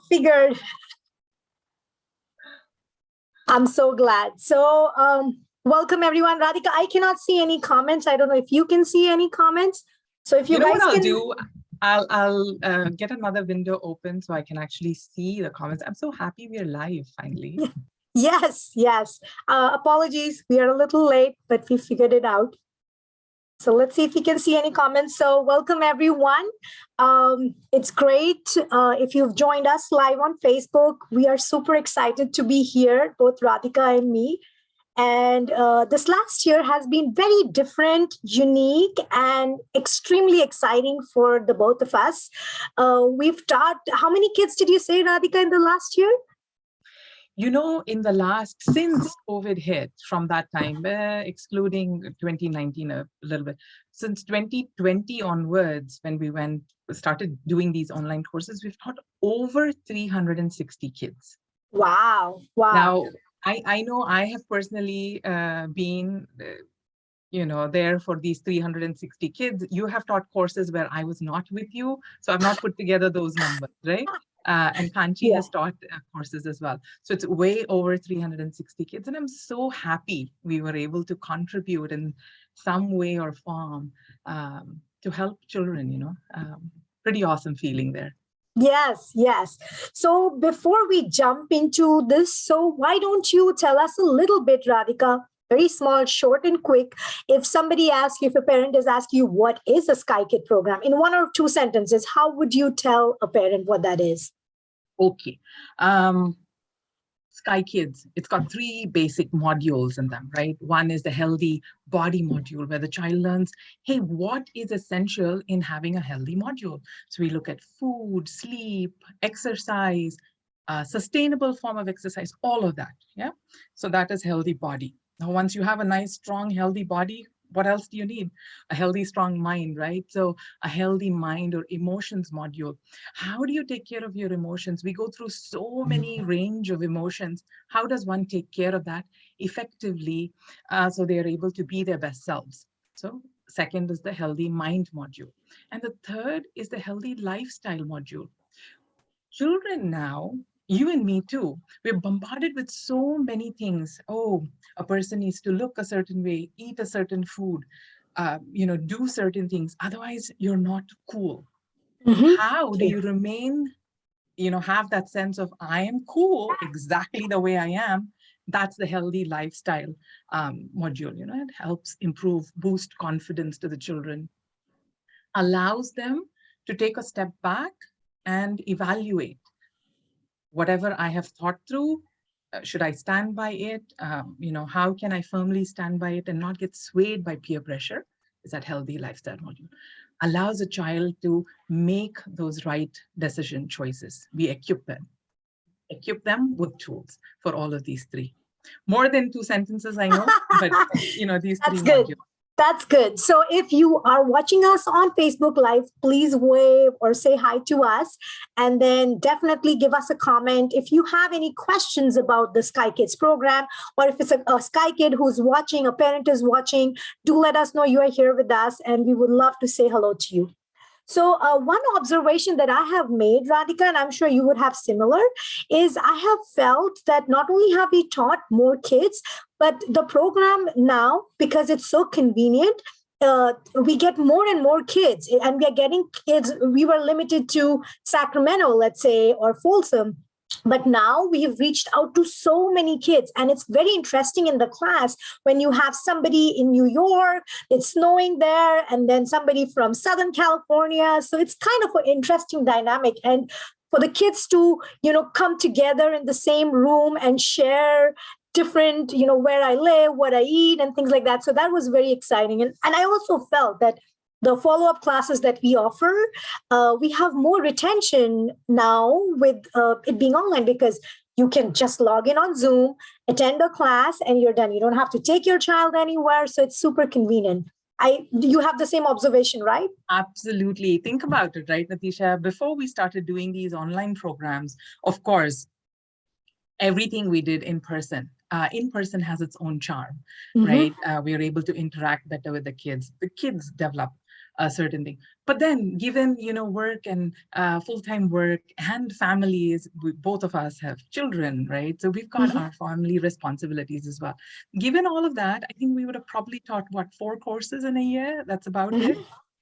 Figured. I'm so glad. So, welcome everyone. Radhika, I cannot see any comments. I don't know if you can see any comments. So if you know guys what I'll can do? I'll get another window open so I can actually see the comments. I'm so happy we're live finally. Yes. Apologies. We are a little late, but we figured it out. So let's see if we can see any comments. So welcome everyone. It's great if you've joined us live on Facebook. We are super excited to be here, both Radhika and me. And this last year has been very different, unique, and extremely exciting for the both of us. We've taught, how many kids did you say, Radhika, in the last year? In the since COVID hit, from that time, excluding 2019 a little bit, since 2020 onwards, when we started doing these online courses, we've taught over 360 kids. Wow. Now, I know I have personally been, there for these 360 kids. You have taught courses where I was not with you, so I've not put together those numbers, right? And Kanchi has taught courses as well. So it's way over 360 kids. And I'm so happy we were able to contribute in some way or form to help children, pretty awesome feeling there. Yes. So before we jump into this, so why don't you tell us a little bit, Radhika, very small, short and quick. If somebody asks you, if a parent is asking you, what is a Sky Kid program? In one or two sentences, how would you tell a parent what that is? Okay. Sky Kids, it's got three basic modules in them, right? One is the healthy body module, where the child learns, hey, what is essential in having a healthy module? So we look at food, sleep, exercise, sustainable form of exercise, all of that, yeah? So that is healthy body. Now, once you have a nice, strong, healthy body, what else do you need? A healthy, strong mind, right? So a healthy mind or emotions module. How do you take care of your emotions? We go through so many range of emotions. How does one take care of that effectively so they are able to be their best selves? So second is the healthy mind module. And the third is the healthy lifestyle module. Children now, you and me too, we're bombarded with so many things. Oh, a person needs to look a certain way, eat a certain food, do certain things. Otherwise, you're not cool. Mm-hmm. How do you remain, have that sense of, I am cool exactly the way I am? That's the healthy lifestyle module. It helps boost confidence to the children, allows them to take a step back and evaluate whatever I have thought through. Should I stand by it? How can I firmly stand by it and not get swayed by peer pressure? Is that healthy lifestyle module? Allows a child to make those right decision choices. We equip them with tools for all of these three. More than two sentences, I know, but these three modules. That's good. So if you are watching us on Facebook Live, please wave or say hi to us, and then definitely give us a comment. If you have any questions about the Sky Kids program, or if it's a Sky Kid who's watching, a parent is watching, do let us know you are here with us, and we would love to say hello to you. So one observation that I have made, Radhika, and I'm sure you would have similar, is I have felt that not only have we taught more kids, but the program now, because it's so convenient, we get more and more kids, and we are getting kids. We were limited to Sacramento, let's say, or Folsom. But now we have reached out to so many kids, and it's very interesting in the class when you have somebody in New York, it's snowing there, and then somebody from Southern California. So it's kind of an interesting dynamic. And for the kids to, come together in the same room and share different, where I live, what I eat, and things like that. So that was very exciting. And I also felt that the follow-up classes that we offer, we have more retention now with it being online, because you can just log in on Zoom, attend a class, and you're done. You don't have to take your child anywhere. So it's super convenient. You have the same observation, right? Absolutely. Think about it, right, Nitisha? Before we started doing these online programs, of course, everything we did in person. In person has its own charm, right? We are able to interact better with the kids. The kids develop a certain thing. But then given, work and full-time work and families, both of us have children, right? So we've got Mhm. our family responsibilities as well. Given all of that, I think we would have probably taught, what, 4 courses in a year? That's about it.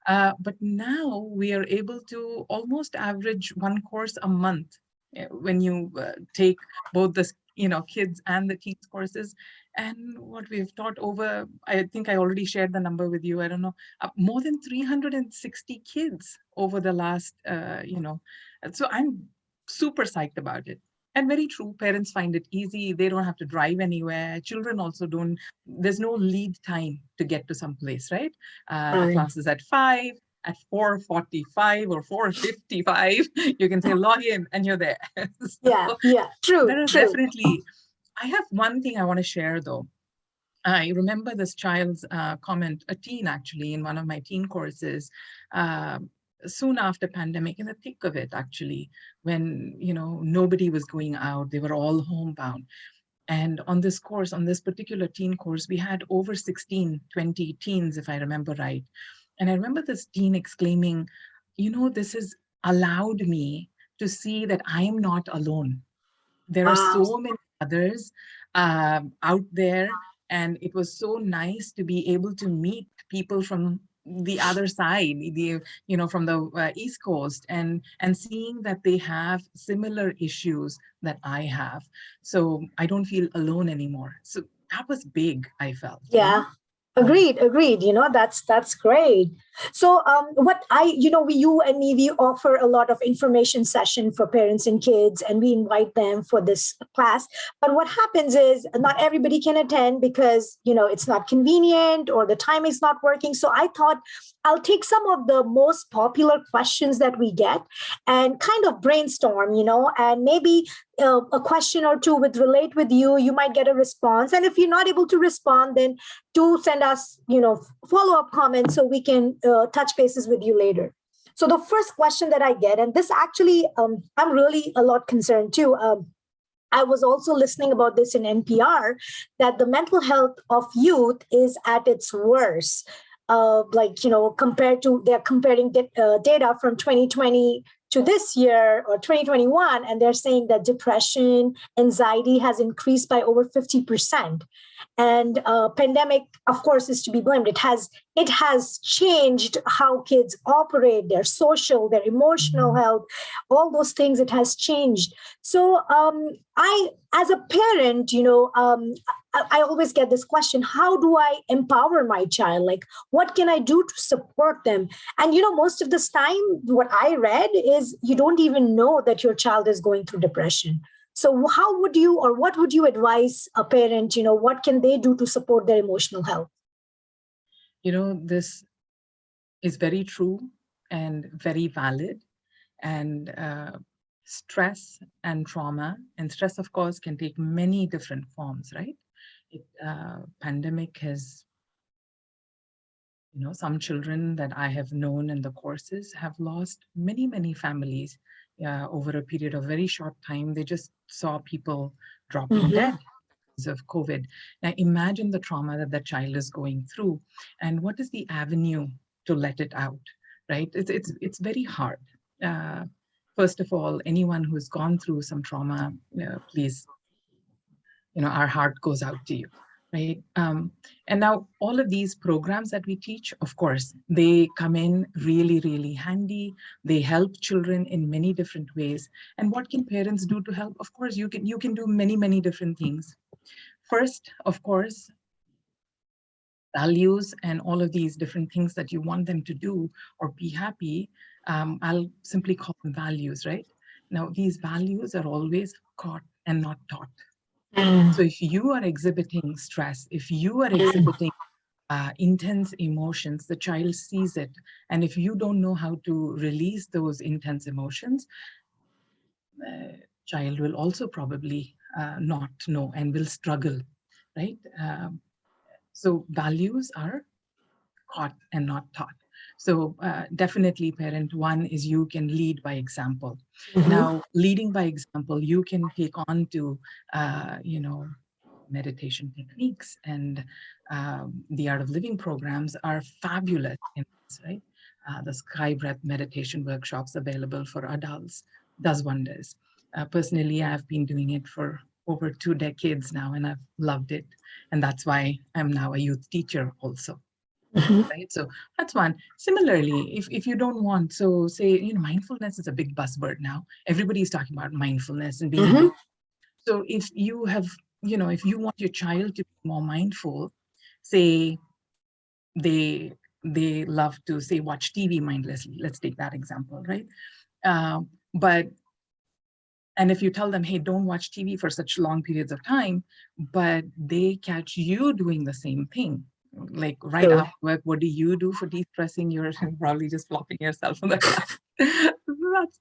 Mhm. But now we are able to almost average 1 course a month, when you take both the kids and the teens courses. And what we've taught over, I think I already shared the number with you, I don't know, more than 360 kids over the last, so I'm super psyched about it. And very true, parents find it easy. They don't have to drive anywhere. Children also don't, there's no lead time to get to some place, right? The Right. class is at 5, at 4:45 or 4:55, you can say log in and you're there. Yeah, So yeah, true, there are true. definitely, I have one thing I want to share though. I remember this child's comment, a teen actually, in one of my teen courses, uh, soon after pandemic, in the thick of it actually, when nobody was going out, they were all homebound. And on this course, on this particular teen course, we had over 16, 20 teens, if I remember right. And I remember this teen exclaiming, this has allowed me to see that I am not alone. There are Wow. so many others out there, and it was so nice to be able to meet people from the other side, from the East Coast, and seeing that they have similar issues that I have. So I don't feel alone anymore. So that was big, I felt, Yeah. Yeah. Agreed. That's great. So what you and me, we offer a lot of information session for parents and kids, and we invite them for this class. But what happens is not everybody can attend because it's not convenient or the time is not working. So I thought I'll take some of the most popular questions that we get and kind of brainstorm, and maybe a question or two would relate with you. You might get a response, and if you're not able to respond, then do send us follow-up comments so we can touch bases with you later. So the first question that I get, and this actually I'm really a lot concerned too. I was also listening about this in NPR, that the mental health of youth is at its worst. Compared to, they're comparing data from 2020 to this year or 2021, and they're saying that depression, anxiety has increased by over 50%. And pandemic, of course, is to be blamed. It has changed how kids operate, their social, their emotional Mhm. health, all those things. It has changed. So I, as a parent, I always get this question: how do I empower my child? Like, what can I do to support them? And most of this time, what I read is you don't even know that your child is going through depression. So how would you, or what would you advise a parent? What can they do to support their emotional health? This is very true and very valid. And stress and trauma, and stress, of course, can take many different forms, right? Pandemic has, some children that I have known in the courses have lost many, many families over a period of very short time. They just saw people dropping Mm-hmm. dead because of COVID. Now imagine the trauma that the child is going through, and what is the avenue to let it out, right? It's very hard. Uh, First of all, anyone who's gone through some trauma, please, our heart goes out to you, right? And now all of these programs that we teach, of course, they come in really, really handy. They help children in many different ways. And what can parents do to help? Of course, you can do many, many different things. First, of course, values and all of these different things that you want them to do or be happy. I'll simply call them values, right? Now, these values are always caught and not taught. So if you are exhibiting stress, if you are exhibiting intense emotions, the child sees it. And if you don't know how to release those intense emotions, child will also probably not know and will struggle, right? So values are caught and not taught. So definitely, parent one is you can lead by example. Mm-hmm. Now, leading by example, you can take on to, meditation techniques and the art of living programs are fabulous in this, right? The Sky Breath meditation workshops available for adults does wonders. Personally, I've been doing it for over 2 decades now, and I've loved it. And that's why I'm now a youth teacher also. Mhm. Right. So that's one. Similarly, if you don't want, so say, mindfulness is a big buzzword now. Everybody's talking about mindfulness and being Mhm. mindful. So if you have, if you want your child to be more mindful, say they they love to say watch TV mindlessly. Let's take that example, right? But and if you tell them, hey, don't watch TV for such long periods of time, but they catch you doing the same thing, like right True. after work, what do you do for de-stressing? You're probably just flopping yourself on the couch.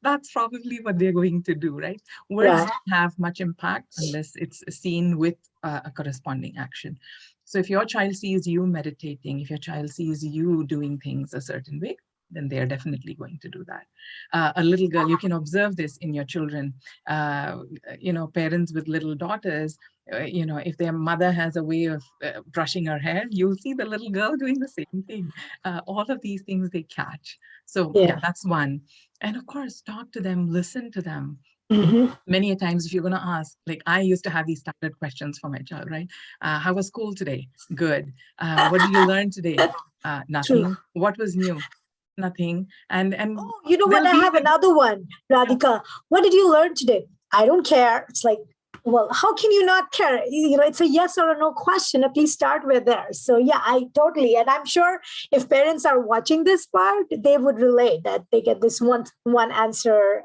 That's probably what they're going to do, right? Words Right. don't have much impact unless it's seen with a corresponding action. So if your child sees you meditating, if your child sees you doing things a certain way, then they're definitely going to do that. A little girl, you can observe this in your children. Parents with little daughters, if their mother has a way of brushing her hair, you'll see the little girl doing the same thing. All of these things they catch. So yeah, Yeah. that's one. And of course, talk to them, listen to them. Mhm. Many a times, if you're going to ask, like I used to have these standard questions for my child, right? How was school today? Good. What did you learn today? True. Nothing. What was new? Nothing. And Oh, you know what? they'll I be have with, another one, yeah. Radhika. What did you learn today? I don't care. It's like, well, how can you not care? It's a yes or a no question. At least start with there. So yeah, I totally, and I'm sure if parents are watching this part, they would relate that they get this one answer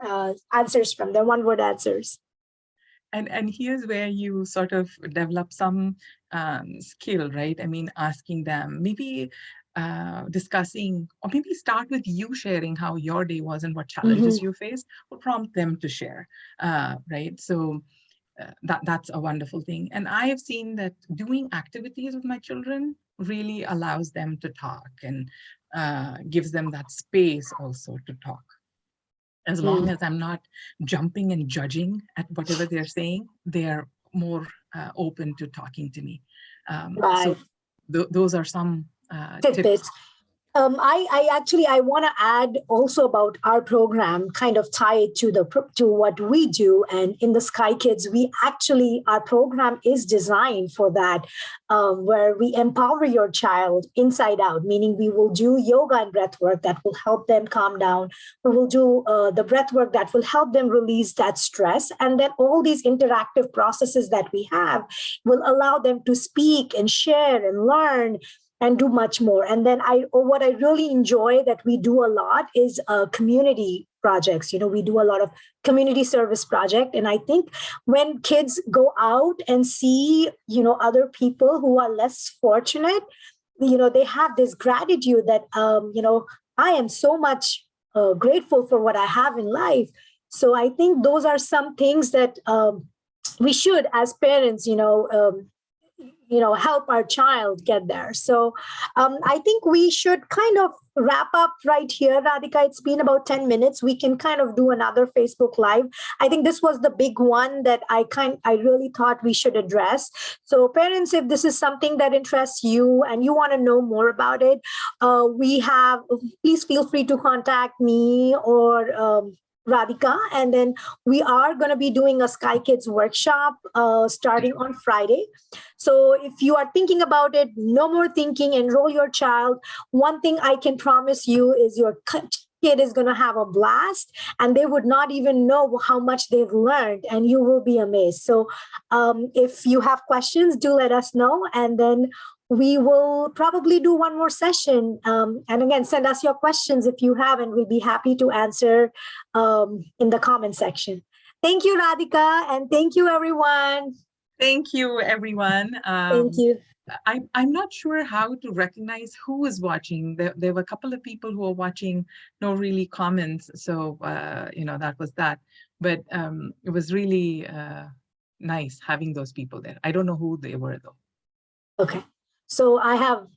answers from them, one word answers. And here's where you sort of develop some skill, right? I mean, asking them, maybe discussing, or maybe start with you sharing how your day was and what challenges Mhm. you faced, will prompt them to share, right? So that's a wonderful thing. And I have seen that doing activities with my children really allows them to talk and gives them that space also to talk. As long Mm. as I'm not jumping and judging at whatever they're saying, they're more open to talking to me. So Right. those are some tips. Tidbits. I actually I want to add also about our program, kind of tie it to what we do. And in the Sky Kids, we actually our program is designed for that, where we empower your child inside out. Meaning, we will do yoga and breath work that will help them calm down. We will do the breath work that will help them release that stress, and then all these interactive processes that we have will allow them to speak and share and learn and do much more. And then what I really enjoy that we do a lot is community projects. We do a lot of community service project. And I think when kids go out and see, other people who are less fortunate, they have this gratitude that, I am so much grateful for what I have in life. So I think those are some things that we should, as parents, help our child get there. So I think we should kind of wrap up right here, Radhika. It's been about 10 minutes. We can kind of do another Facebook live. I think this was the big one that I really thought we should address. So parents, if this is something that interests you and you want to know more about it, we have please feel free to contact me or Radhika. And then we are going to be doing a Sky Kids workshop starting on Friday. So if you are thinking about it, no more thinking, enroll your child. One thing I can promise you is your kid is going to have a blast, and they would not even know how much they've learned, and you will be amazed. So if you have questions, do let us know, and then we will probably do one more session. And again, send us your questions if you have, and we'll be happy to answer in the comment section. Thank you, Radhika, and thank you, everyone. Thank you, everyone. Thank you. I'm not sure how to recognize who is watching. There were a couple of people who were watching, no really comments. So, that was that. But it was really nice having those people there. I don't know who they were, though. Okay. So I have